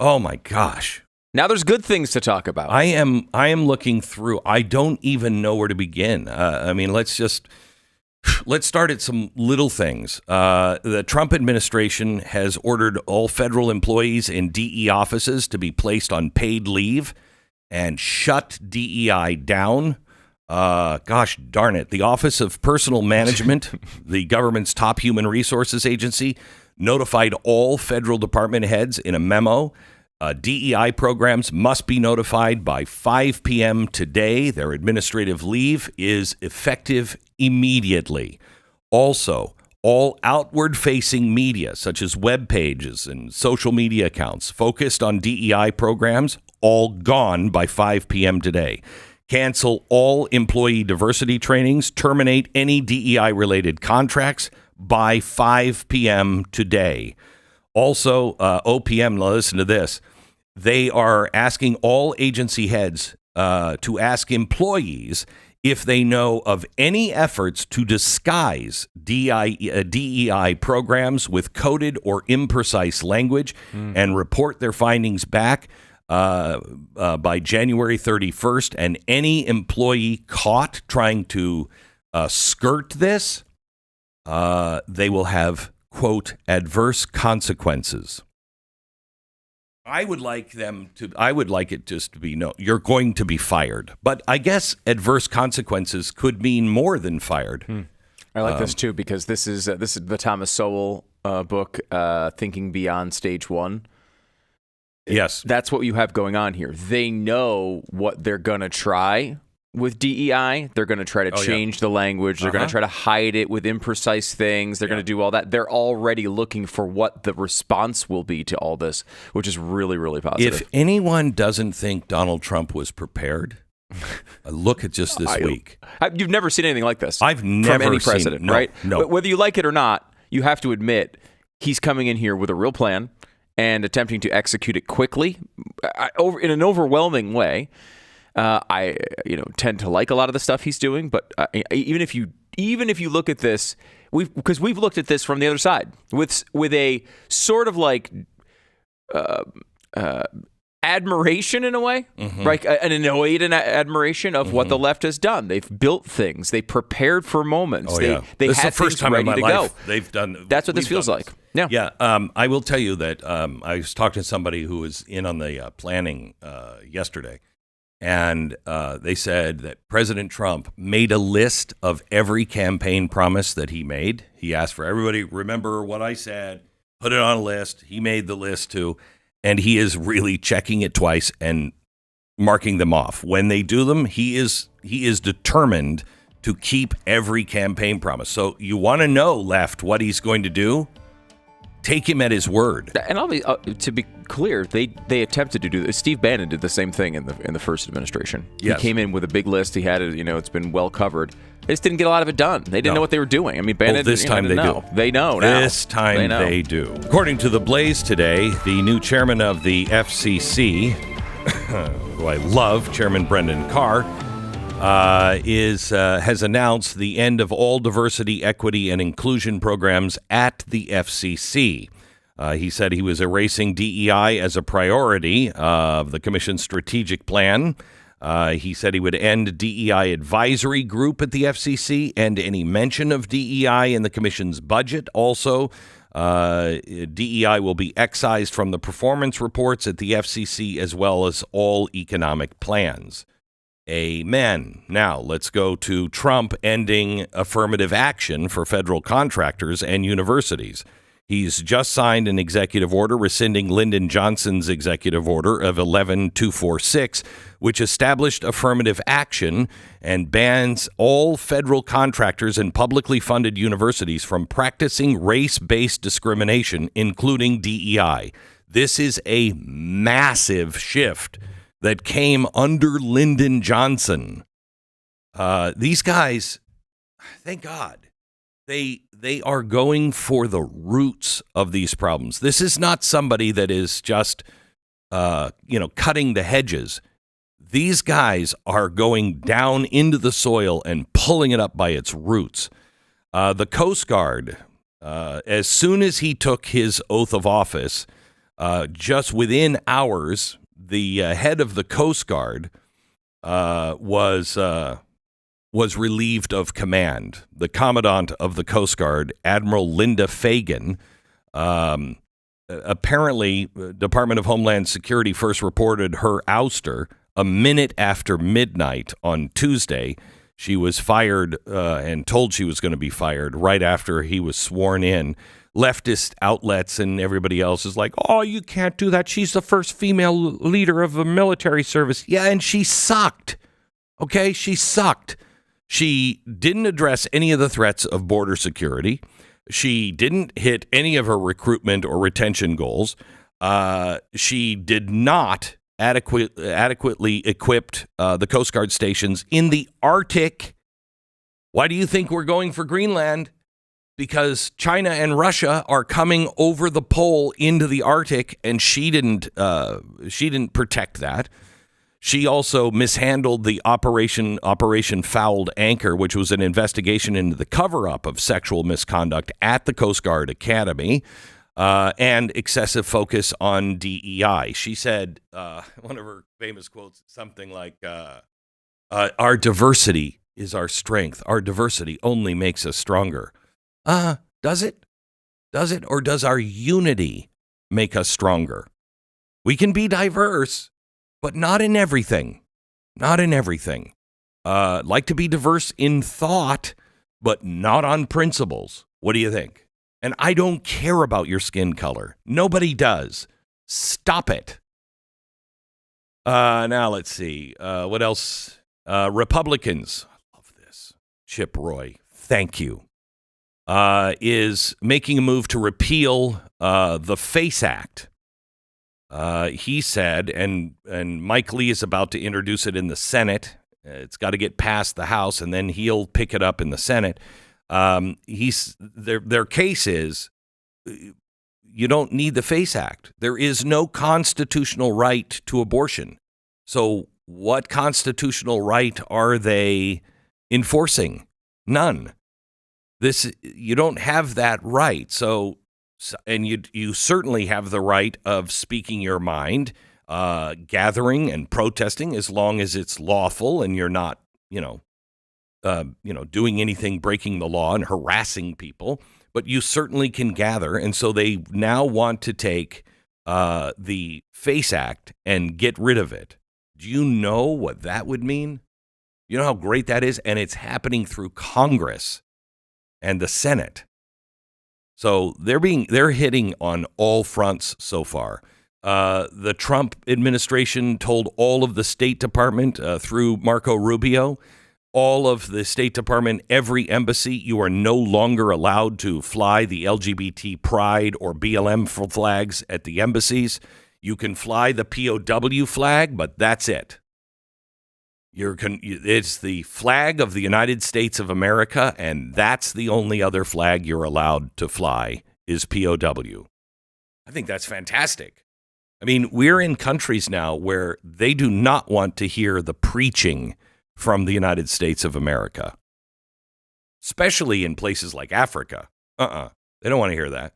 Oh my gosh. Now there's good things to talk about. I am looking through. I don't even know where to begin. I mean, let's start at some little things. The Trump administration has ordered all federal employees in DE offices to be placed on paid leave and shut DEI down. Gosh darn it. The Office of Personnel Management, the government's top human resources agency, notified all federal department heads in a memo. DEI programs must be notified by 5 p.m. today. Their administrative leave is effective immediately. Also, all outward-facing media, such as web pages and social media accounts focused on DEI programs, all gone by 5 p.m. today. Cancel all employee diversity trainings. Terminate any DEI-related contracts by 5 p.m. today. Also, OPM, listen to this. They are asking all agency heads to ask employees if they know of any efforts to disguise DEI programs with coded or imprecise language and report their findings back by January 31st. And any employee caught trying to skirt this, they will have, quote, adverse consequences. I would like it just to be, no, you're going to be fired. But I guess adverse consequences could mean more than fired. I like this too, because this is the Thomas Sowell book, Thinking Beyond Stage One. Yes. That's what you have going on here. They know what they're going to try with DEI. They're going to try to change the language. They're going to try to hide it with imprecise things. They're going to do all that. They're already looking for what the response will be to all this, which is really, really positive. If anyone doesn't think Donald Trump was prepared, look at just this week. You've never seen anything like this. I've never from any seen, president, no, right? No. But whether you like it or not, you have to admit he's coming in here with a real plan and attempting to execute it quickly, in an overwhelming way. I tend to like a lot of the stuff he's doing, but even if you look at this, because we've looked at this from the other side with a sort of like admiration in a way, right? An annoyed admiration of what the left has done. They've built things. They prepared for moments. They this had is the first things time ready in my to life go. they've done. That's what this feels like. Yeah. Yeah. I will tell you that I was talking to somebody who was in on the planning yesterday, and they said that President Trump made a list of every campaign promise that he made. He asked for everybody, remember what I said, put it on a list. He made the list too. And he is really checking it twice and marking them off. When they do them, he is determined to keep every campaign promise. So you want to know, left, what he's going to do? Take him at his word. And I'll be, to be clear, they attempted to do this. Steve Bannon did the same thing in the first administration. Yes. He came in with a big list. He had it. It's been well covered. They just didn't get a lot of it done. They didn't know what they were doing. I mean, Bannon. This time they know. do. They know now. This time they do. According to the Blaze today, the new chairman of the FCC, who I love, Chairman Brendan Carr, has announced the end of all diversity, equity, and inclusion programs at the FCC. He said he was erasing DEI as a priority of the commission's strategic plan. He said he would end DEI advisory group at the FCC and any mention of DEI in the commission's budget. Also, DEI will be excised from the performance reports at the FCC as well as all economic plans. Amen. Now, let's go to Trump ending affirmative action for federal contractors and universities. He's just signed an executive order rescinding Lyndon Johnson's executive order of 11246, which established affirmative action and bans all federal contractors and publicly funded universities from practicing race-based discrimination, including DEI. This is a massive shift that came under Lyndon Johnson. These guys, thank God, they are going for the roots of these problems. This is not somebody that is just, cutting the hedges. These guys are going down into the soil and pulling it up by its roots. The Coast Guard, as soon as he took his oath of office, just within hours, the head of the Coast Guard was relieved of command. The commandant of the Coast Guard, Admiral Linda Fagan, apparently, Department of Homeland Security first reported her ouster a minute after midnight on Tuesday. She was fired and told she was going to be fired right after he was sworn in. Leftist outlets and everybody else is like, oh, you can't do that. She's the first female leader of a military service. Yeah, and she sucked. Okay, she sucked. She didn't address any of the threats of border security. She didn't hit any of her recruitment or retention goals. She did not adequately equipped the Coast Guard stations in the Arctic. Why do you think we're going for Greenland? Because China and Russia are coming over the pole into the Arctic, and she didn't protect that. She also mishandled the Operation Fouled Anchor, which was an investigation into the cover-up of sexual misconduct at the Coast Guard Academy, and excessive focus on DEI. She said, one of her famous quotes, something like, our diversity is our strength. Our diversity only makes us stronger. Does it? Does it? Or does our unity make us stronger? We can be diverse, but not in everything. Not in everything. Like to be diverse in thought, but not on principles. What do you think? And I don't care about your skin color. Nobody does. Stop it. Now let's see. What else? Republicans. I love this. Chip Roy. Thank you. Is making a move to repeal the FACE Act. He said, and Mike Lee is about to introduce it in the Senate. It's got to get past the House, and then he'll pick it up in the Senate. Their case is you don't need the FACE Act. There is no constitutional right to abortion. So what constitutional right are they enforcing? None. You don't have that right. So and you certainly have the right of speaking your mind, gathering and protesting, as long as it's lawful and you're not, doing anything breaking the law and harassing people. But you certainly can gather, and so they now want to take the FACE Act and get rid of it. Do you know what that would mean? You know how great that is, and it's happening through Congress and the Senate. So they're hitting on all fronts so far. The Trump administration told all of the State Department through Marco Rubio, all of the State Department, every embassy, you are no longer allowed to fly the LGBT pride or BLM flags at the embassies. You can fly the POW flag, but that's it. It's the flag of the United States of America, and that's the only other flag you're allowed to fly is POW. I think that's fantastic. I mean, we're in countries now where they do not want to hear the preaching from the United States of America, especially in places like Africa. They don't want to hear that.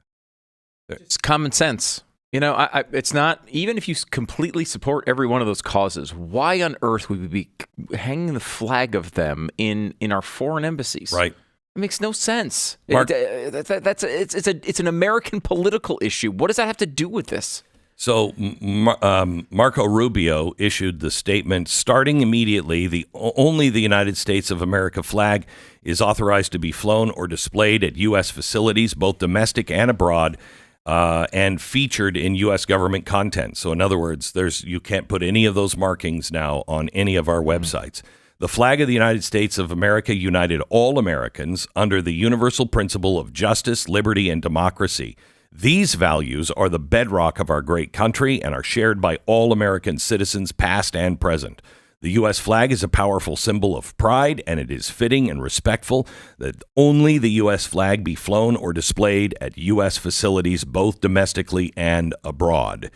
It's common sense. It's not, even if you completely support every one of those causes, why on earth would we be hanging the flag of them in our foreign embassies? Right. It makes no sense. It's an American political issue. What does that have to do with this? So Marco Rubio issued the statement, starting immediately, only the United States of America flag is authorized to be flown or displayed at U.S. facilities, both domestic and abroad, and featured in U.S. government content. So in other words, you can't put any of those markings now on any of our websites. The flag of the United States of America united all Americans under the universal principle of justice, liberty, and democracy. These values are the bedrock of our great country and are shared by all American citizens, past and present. The U.S. flag is a powerful symbol of pride, and it is fitting and respectful that only the U.S. flag be flown or displayed at U.S. facilities, both domestically and abroad.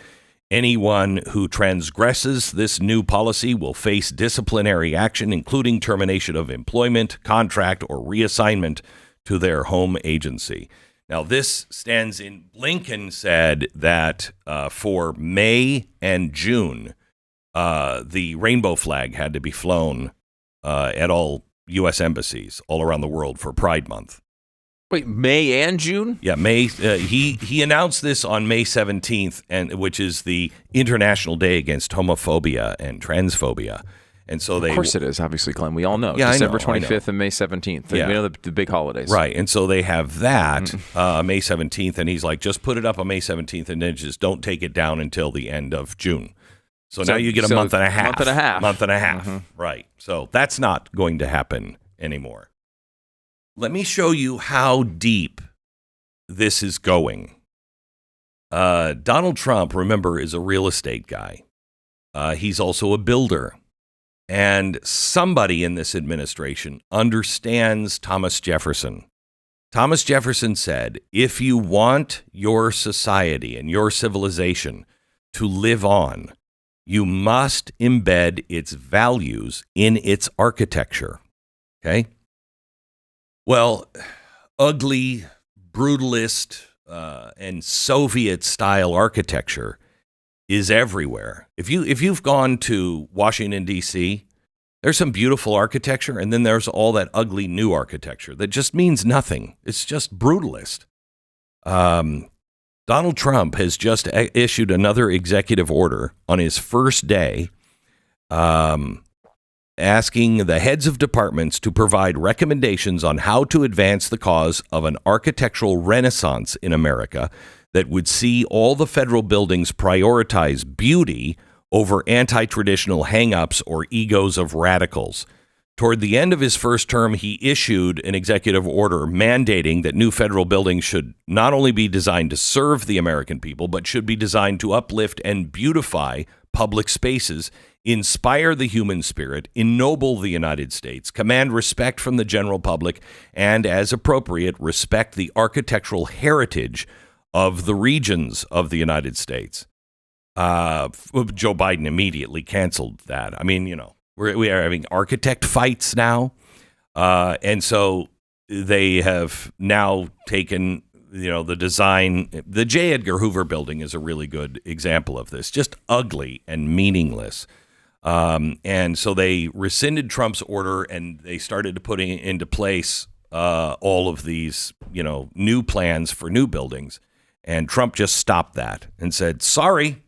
Anyone who transgresses this new policy will face disciplinary action, including termination of employment, contract, or reassignment to their home agency. Now, this stands in, Blinken said that for May and June, the rainbow flag had to be flown at all US embassies all around the world for Pride Month. Wait, May and June? Yeah, May. He announced this on May 17th, which is the International Day Against Homophobia and Transphobia. And so Of course it is, obviously, Glenn. We all know. Yeah, December I know. 25th and May 17th. Yeah. We know the big holidays. Right. And so they have that May 17th, and he's like, just put it up on May 17th and then just don't take it down until the end of June. So now you get a month and a half. Month and a half. Mm-hmm. Right. So that's not going to happen anymore. Let me show you how deep this is going. Donald Trump, remember, is a real estate guy. He's also a builder. And somebody in this administration understands Thomas Jefferson. Thomas Jefferson said, if you want your society and your civilization to live on, you must embed its values in its architecture. Okay? Well, ugly, brutalist, and Soviet-style architecture is everywhere. If you've gone to Washington, D.C., there's some beautiful architecture, and then there's all that ugly new architecture that just means nothing. It's just brutalist. Donald Trump has just issued another executive order on his first day, asking the heads of departments to provide recommendations on how to advance the cause of an architectural renaissance in America that would see all the federal buildings prioritize beauty over anti-traditional hang-ups or egos of radicals. Toward the end of his first term, he issued an executive order mandating that new federal buildings should not only be designed to serve the American people, but should be designed to uplift and beautify public spaces, inspire the human spirit, ennoble the United States, command respect from the general public, and, as appropriate, respect the architectural heritage of the regions of the United States. Joe Biden immediately canceled that. I mean, we are having architect fights now. And so they have now taken, the design. The J. Edgar Hoover building is a really good example of this, just ugly and meaningless. And so they rescinded Trump's order and they started to put into place all of these, new plans for new buildings. And Trump just stopped that and said, sorry,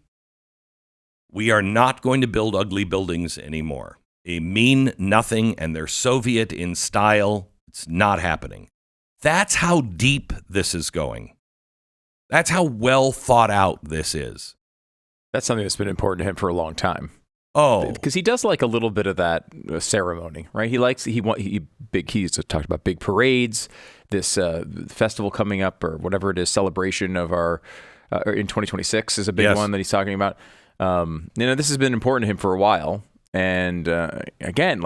we are not going to build ugly buildings anymore. They mean nothing and they're Soviet in style. It's not happening. That's how deep this is going. That's how well thought out this is. That's something that's been important to him for a long time. Oh, because he does like a little bit of that ceremony, right? He's talked about big parades, this festival coming up or whatever it is, celebration of our in 2026 is a big one that he's talking about. This has been important to him for a while, and again,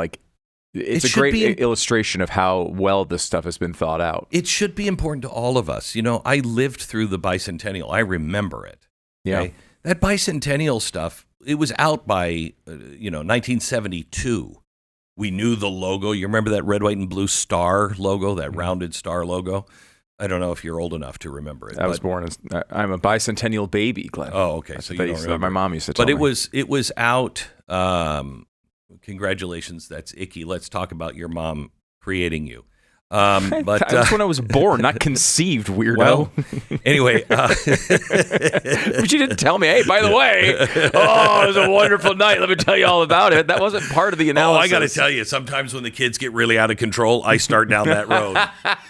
it's a great illustration of how well this stuff has been thought out. It should be important to all of us. I lived through the bicentennial. I remember it. Yeah, okay? That bicentennial stuff. It was out by 1972. We knew the logo. You remember that red, white, and blue star logo, that rounded star logo? I don't know if you're old enough to remember it. I was born I'm a bicentennial baby, Glenn. Oh, okay. So you don't remember. My mom used to tell me. But it was out. Congratulations. That's icky. Let's talk about your mom creating you. But that's when I was born, not conceived, weirdo. Well, anyway, but you didn't tell me. Hey, by the way, it was a wonderful night. Let me tell you all about it. That wasn't part of the analysis. I got to tell you, sometimes when the kids get really out of control, I start down that road.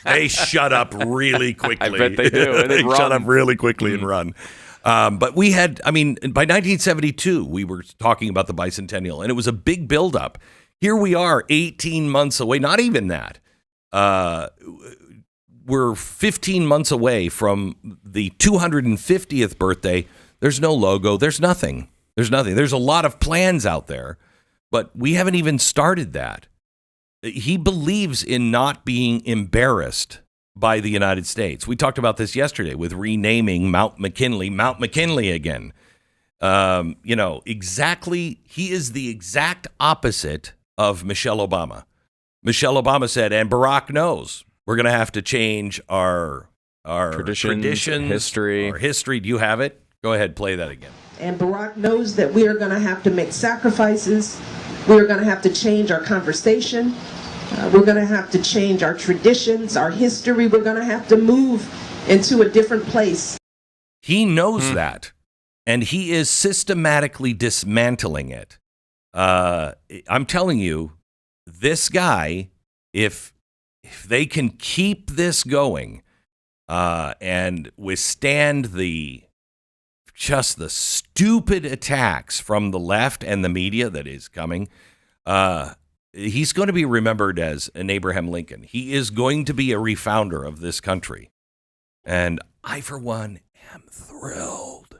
They shut up really quickly. I bet they do. And they shut up really quickly and run. But we had, by 1972, we were talking about the bicentennial, and it was a big buildup. Here we are, 18 months away, not even that. We're 15 months away from the 250th birthday. There's no logo. There's nothing. There's a lot of plans out there, but we haven't even started that. He believes in not being embarrassed by the United States. We talked about this yesterday with renaming Mount McKinley again. Exactly. He is the exact opposite of Michelle Obama. Michelle Obama said, and Barack knows, we're going to have to change our our traditions, history. our history. Do you have it? Go ahead, play that again. And Barack knows that we are going to have to make sacrifices. We are going to have to change our conversation. We're going to have to change our traditions, our history. We're going to have to move into a different place. He knows that, and he is systematically dismantling it. I'm telling you, this guy, if they can keep this going and withstand the stupid attacks from the left and the media that is coming, he's going to be remembered as an Abraham Lincoln. He is going to be a refounder of this country. And I, for one, am thrilled.